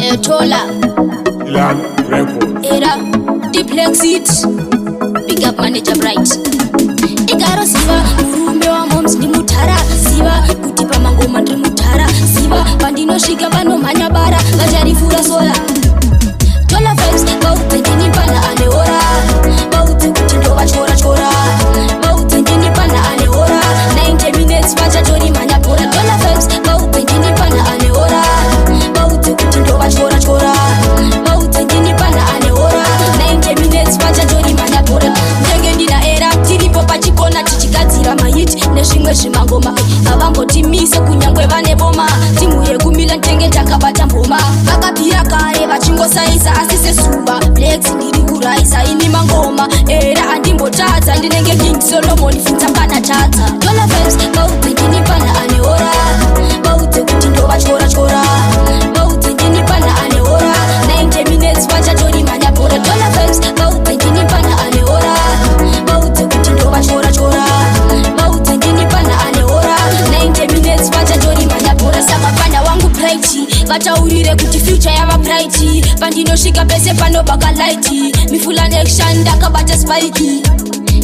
Etola Ilan Record Era Diplexit Big up manager bright Igaro siva murume wa moms ndi mutara siva kuti pamangoma ndiri mutara siva pandino svika vanomhanya bara vacharifura sola Tola vibes vaudze ndini pana ane hora vaudze kuti ndovachora chora vaudze ndini pana ane hora 90 minutes vachatori mhanya bhora Tola vibes vaudze ndini pana ane hora vaudze kuti ndovachora chora vaudze ndini pana ane hora 90 minutes vachatori mhanya bhora ndenge ndina era tiripo pachikona tichigadzira mahit nezvimwe zvimangoma havambotimise kunyangwe vane boma timu yekumila ndenge takabata mboma vakabvira kare vachingosaisa asi sesuva blex ndiri kuraisa ini mangoma era handimbotadza ndinenge king solomon funza pana tadza Tola vibes vaudze ndini pana ane hora vaudze kuti ndovachora chora vaudze ndini pana ane hora 90 minutes vachatori mhanya bhora Tola vibes vaudze ndini pana ane hora vaudze kuti ndovachora chora vaudze ndini pana ane hora 90 minutes vachatori mhanya bhora saka pana wangu praiti vataurire kuti future yava praiti pandinosvika pese panobaka laiti mifula nection ndakabata spike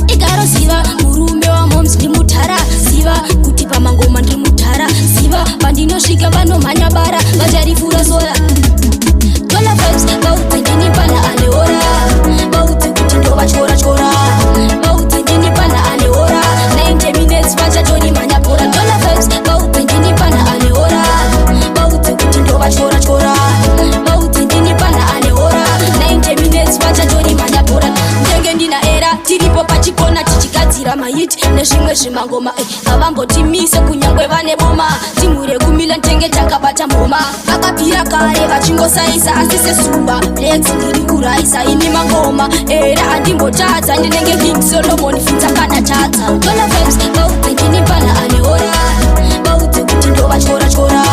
igaro ziva murume wa moms ndi mutara ziva kuti pamangoma ndiri mutara ziva pandinosvika vanomhanya bara vacharifura sola Tola vibes vaudze ndini pana ane hora vaudze kuti ndovachora chora vaudze ndini pana ane hora 90 minutes vachatori mhanya bhora Tola vibes vaudze ndini pana ane hora vaudze kuti ndovachora chora vaudze ndini pana ane hora 90 minutes vachatori mhanya bhora ndenge ndina era tiripo pachikona tichigadzira mahit nezvimwe zvimangoma havambotimise kunyangwe vane boma timu rekumila ndenge takabata mboma vakabvira kare vachingosaisa asi sesuva blex ndiri kuraisa ini mangoma era handimbotadza ndinenge king solomon funza kana tadza Tola vibes vaudze ndini pana ane hora vaudze kuti ndovachora chora